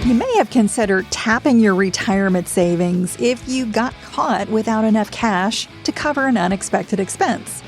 You may have considered tapping your retirement savings if you got caught without enough cash to cover an unexpected expense.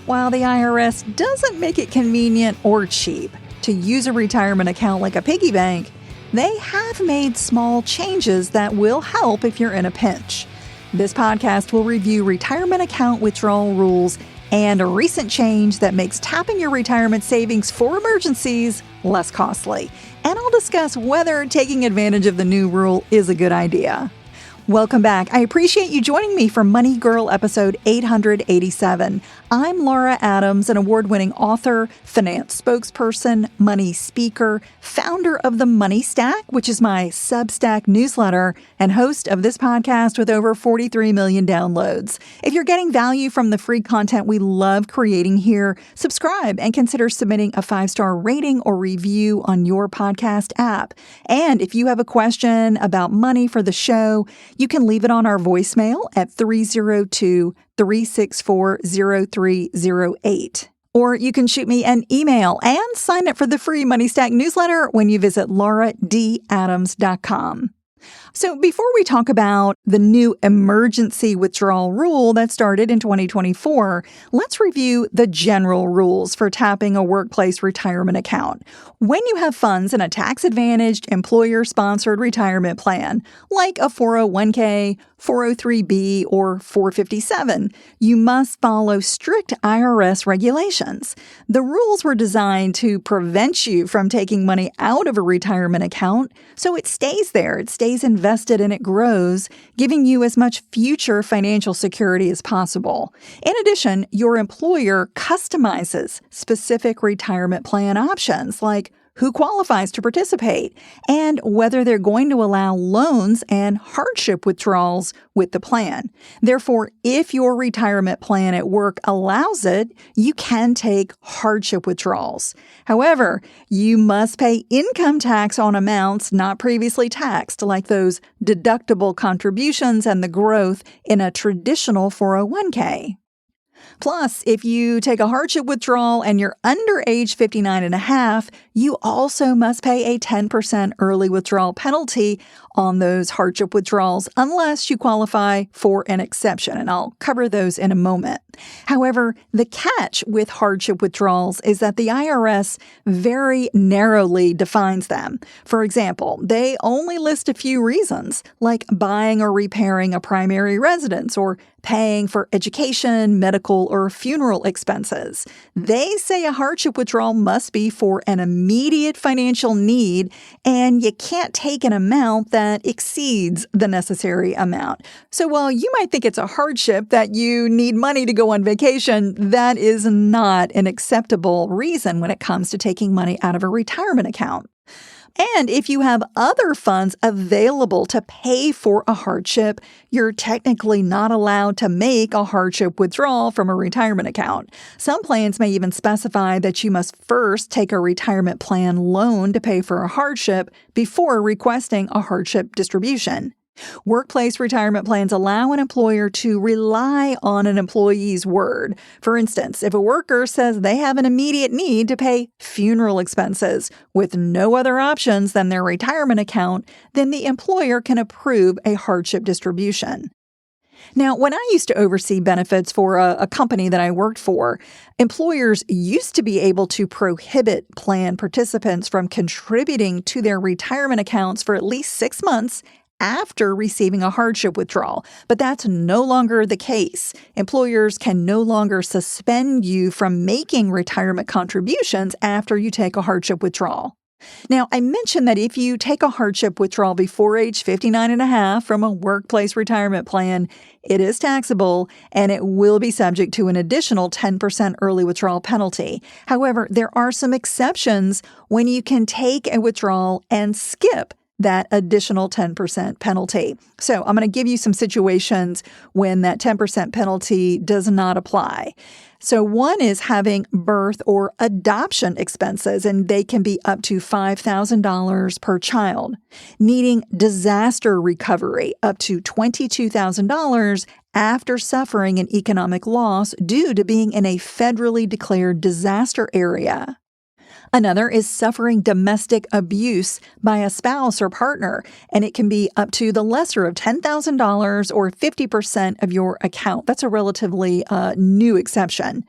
While the IRS doesn't make it convenient or cheap to use a retirement account like a piggy bank, they have made small changes that will help if you're in a pinch. This podcast will review retirement account withdrawal rules and a recent change that makes tapping your retirement savings for emergencies less costly. And I'll discuss whether taking advantage of the new rule is a good idea. Welcome back. I appreciate you joining me for Money Girl episode 887. I'm Laura Adams, an award-winning author, finance spokesperson, money speaker, founder of the Money Stack, which is my Substack newsletter, and host of this podcast with over 43 million downloads. If you're getting value from the free content we love creating here, subscribe and consider submitting a 5-star rating or review on your podcast app. And if you have a question about money for the show, you can leave it on our voicemail at 302-364-0308. Or you can shoot me an email and sign up for the free Money Stack newsletter when you visit lauradadams.com. So before we talk about the new emergency withdrawal rule that started in 2024, let's review the general rules for tapping a workplace retirement account. When you have funds in a tax-advantaged, employer-sponsored retirement plan, like a 401k, 403b, or 457, you must follow strict IRS regulations. The rules were designed to prevent you from taking money out of a retirement account, so it stays there, it stays invested, and it grows, giving you as much future financial security as possible. In addition, your employer customizes specific retirement plan options, like who qualifies to participate, and whether they're going to allow loans and hardship withdrawals with the plan. Therefore, if your retirement plan at work allows it, you can take hardship withdrawals. However, you must pay income tax on amounts not previously taxed, like those deductible contributions and the growth in a traditional 401k. Plus, if you take a hardship withdrawal and you're under age 59 and a half, you also must pay a 10% early withdrawal penalty on those hardship withdrawals unless you qualify for an exception, and I'll cover those in a moment. However, the catch with hardship withdrawals is that the IRS very narrowly defines them. For example, they only list a few reasons, like buying or repairing a primary residence or paying for education, medical, or funeral expenses. They say a hardship withdrawal must be for an immediate financial need, and you can't take an amount that exceeds the necessary amount. So while you might think it's a hardship that you need money to go on vacation, that is not an acceptable reason when it comes to taking money out of a retirement account. And if you have other funds available to pay for a hardship, you're technically not allowed to make a hardship withdrawal from a retirement account. Some plans may even specify that you must first take a retirement plan loan to pay for a hardship before requesting a hardship distribution. Workplace retirement plans allow an employer to rely on an employee's word. For instance, if a worker says they have an immediate need to pay funeral expenses with no other options than their retirement account, then the employer can approve a hardship distribution. Now, when I used to oversee benefits for a company that I worked for, employers used to be able to prohibit plan participants from contributing to their retirement accounts for at least 6 months after receiving a hardship withdrawal, but that's no longer the case. Employers can no longer suspend you from making retirement contributions after you take a hardship withdrawal. Now, I mentioned that if you take a hardship withdrawal before age 59 and a half from a workplace retirement plan, it is taxable and it will be subject to an additional 10% early withdrawal penalty. However, there are some exceptions when you can take a withdrawal and skip that additional 10% penalty. So I'm going to give you some situations when that 10% penalty does not apply. So one is having birth or adoption expenses, and they can be up to $5,000 per child. Needing disaster recovery, up to $22,000 after suffering an economic loss due to being in a federally declared disaster area. Another is suffering domestic abuse by a spouse or partner, and it can be up to the lesser of $10,000 or 50% of your account. That's a relatively new exception.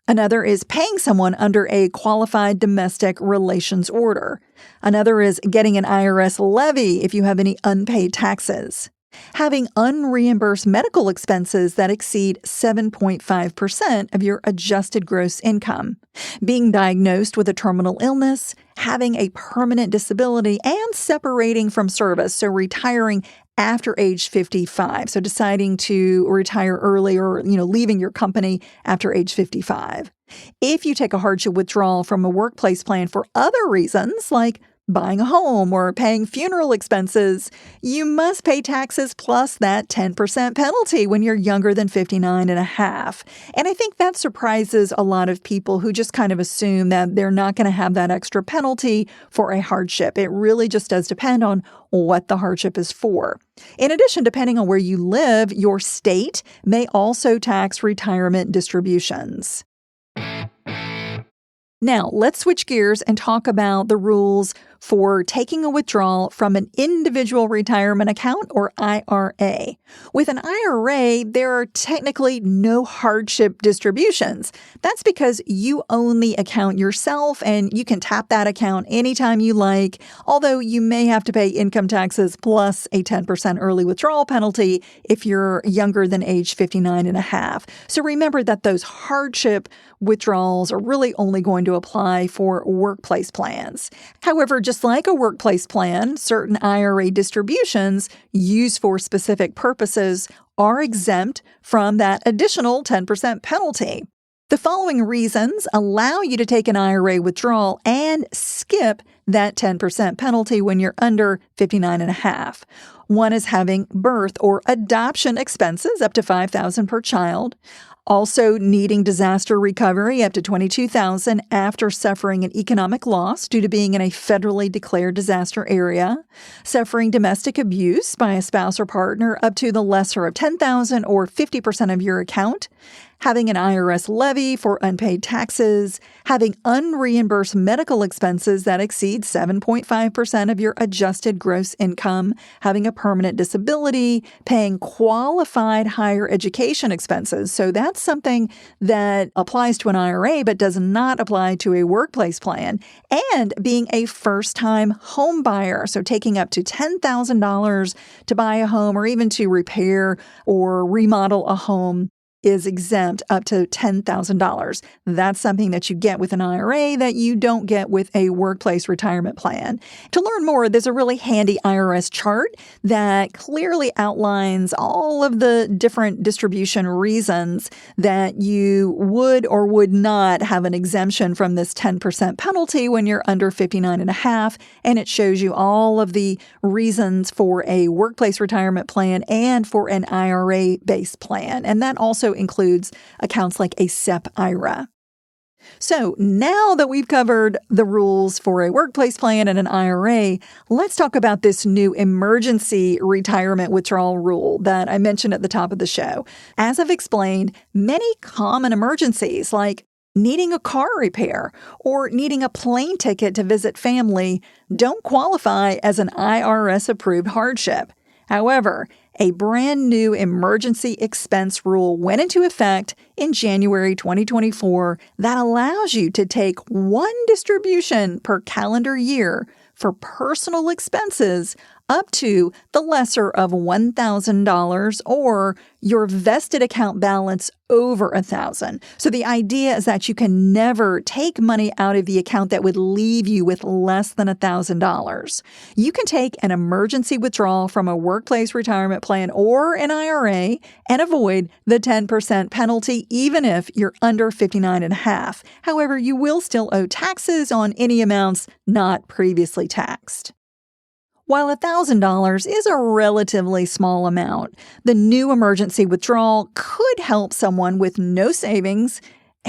Another is paying someone under a qualified domestic relations order. Another is getting an IRS levy if you have any unpaid taxes. Having unreimbursed medical expenses that exceed 7.5% of your adjusted gross income. Being diagnosed with a terminal illness, having a permanent disability, and separating from service, so retiring after age 55. So deciding to retire early or, leaving your company after age 55. If you take a hardship withdrawal from a workplace plan for other reasons, like buying a home or paying funeral expenses, you must pay taxes plus that 10% penalty when you're younger than 59 and a half. And I think that surprises a lot of people who just kind of assume that they're not going to have that extra penalty for a hardship. It really just does depend on what the hardship is for. In addition, depending on where you live, your state may also tax retirement distributions. Now, let's switch gears and talk about the rules for taking a withdrawal from an individual retirement account or IRA. With an IRA, there are technically no hardship distributions. That's because you own the account yourself and you can tap that account anytime you like, although you may have to pay income taxes plus a 10% early withdrawal penalty if you're younger than age 59 and a half. So remember that those hardship withdrawals are really only going to apply for workplace plans. However, just like a workplace plan, certain IRA distributions used for specific purposes are exempt from that additional 10% penalty. The following reasons allow you to take an IRA withdrawal and skip that 10% penalty when you're under 59 and a half. One is having birth or adoption expenses up to $5,000 per child. Also needing disaster recovery up to $22,000 after suffering an economic loss due to being in a federally declared disaster area. Suffering domestic abuse by a spouse or partner up to the lesser of $10,000 or 50% of your account. Having an IRS levy for unpaid taxes, having unreimbursed medical expenses that exceed 7.5% of your adjusted gross income, having a permanent disability, paying qualified higher education expenses. So that's something that applies to an IRA but does not apply to a workplace plan, and being a first-time home buyer. So taking up to $10,000 to buy a home or even to repair or remodel a home is exempt up to $10,000. That's something that you get with an IRA that you don't get with a workplace retirement plan. To learn more, there's a really handy IRS chart that clearly outlines all of the different distribution reasons that you would or would not have an exemption from this 10% penalty when you're under 59 and a half. And it shows you all of the reasons for a workplace retirement plan and for an IRA-based plan. And that also includes accounts like a SEP IRA. So now that we've covered the rules for a workplace plan and an IRA, let's talk about this new emergency retirement withdrawal rule that I mentioned at the top of the show. As I've explained, many common emergencies like needing a car repair or needing a plane ticket to visit family don't qualify as an IRS-approved hardship. However, a brand new emergency expense rule went into effect in January 2024 that allows you to take one distribution per calendar year for personal expenses up to the lesser of $1,000 or your vested account balance over $1,000. So the idea is that you can never take money out of the account that would leave you with less than $1,000. You can take an emergency withdrawal from a workplace retirement plan or an IRA and avoid the 10% penalty even if you're under 59 and a half. However, you will still owe taxes on any amounts not previously taxed. While $1,000 is a relatively small amount, the new emergency withdrawal could help someone with no savings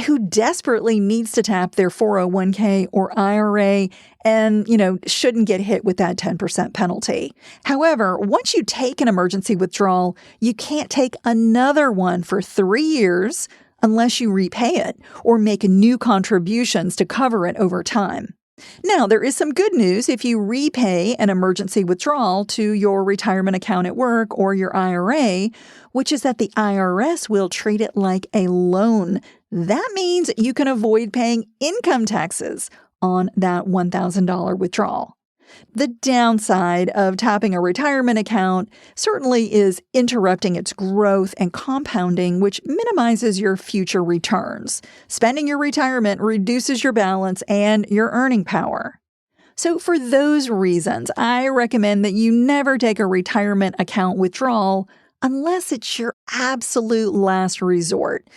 who desperately needs to tap their 401k or IRA and, shouldn't get hit with that 10% penalty. However, once you take an emergency withdrawal, you can't take another one for 3 years unless you repay it or make new contributions to cover it over time. Now, there is some good news if you repay an emergency withdrawal to your retirement account at work or your IRA, which is that the IRS will treat it like a loan. That means you can avoid paying income taxes on that $1,000 withdrawal. The downside of tapping a retirement account certainly is interrupting its growth and compounding, which minimizes your future returns. Spending your retirement reduces your balance and your earning power. So for those reasons, I recommend that you never take a retirement account withdrawal unless it's your absolute last resort.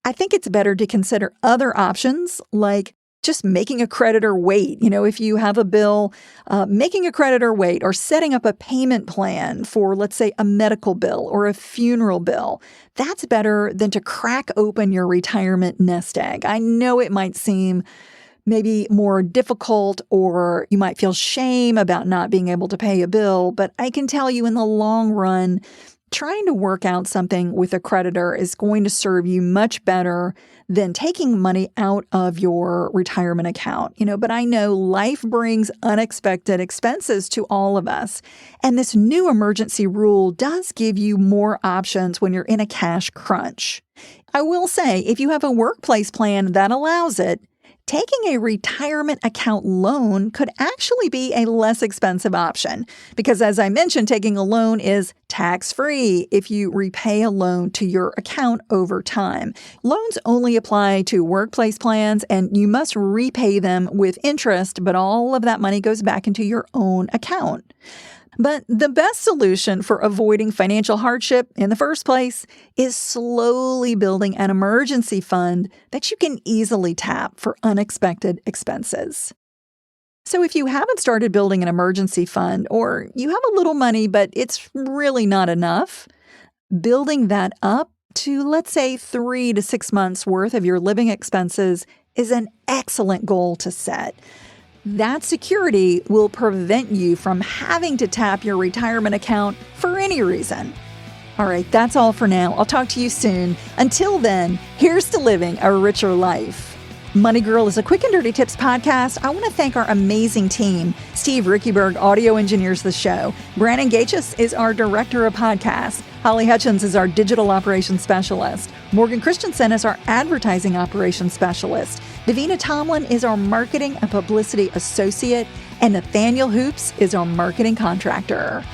I think it's better to consider other options like just making a creditor wait. If you have a bill, making a creditor wait or setting up a payment plan for, let's say, a medical bill or a funeral bill. That's better than to crack open your retirement nest egg. I know it might seem maybe more difficult or you might feel shame about not being able to pay a bill, but I can tell you in the long run, trying to work out something with a creditor is going to serve you much better than taking money out of your retirement account. But I know life brings unexpected expenses to all of us. And this new emergency rule does give you more options when you're in a cash crunch. I will say, if you have a workplace plan that allows it, taking a retirement account loan could actually be a less expensive option because, as I mentioned, taking a loan is tax-free if you repay a loan to your account over time. Loans only apply to workplace plans, and you must repay them with interest, but all of that money goes back into your own account. But the best solution for avoiding financial hardship in the first place is slowly building an emergency fund that you can easily tap for unexpected expenses. So if you haven't started building an emergency fund or you have a little money but it's really not enough, building that up to, let's say, 3 to 6 months worth of your living expenses is an excellent goal to set. That security will prevent you from having to tap your retirement account for any reason. All right, that's all for now. I'll talk to you soon. Until then, here's to living a richer life. Money Girl is a quick and dirty tips podcast. I want to thank our amazing team. Steve Rickyberg audio engineers the show. Brandon Gachis is our director of podcasts. Holly Hutchins is our digital operations specialist. Morgan Christensen is our advertising operations specialist. Davina Tomlin is our marketing and publicity associate. And Nathaniel Hoops is our marketing contractor.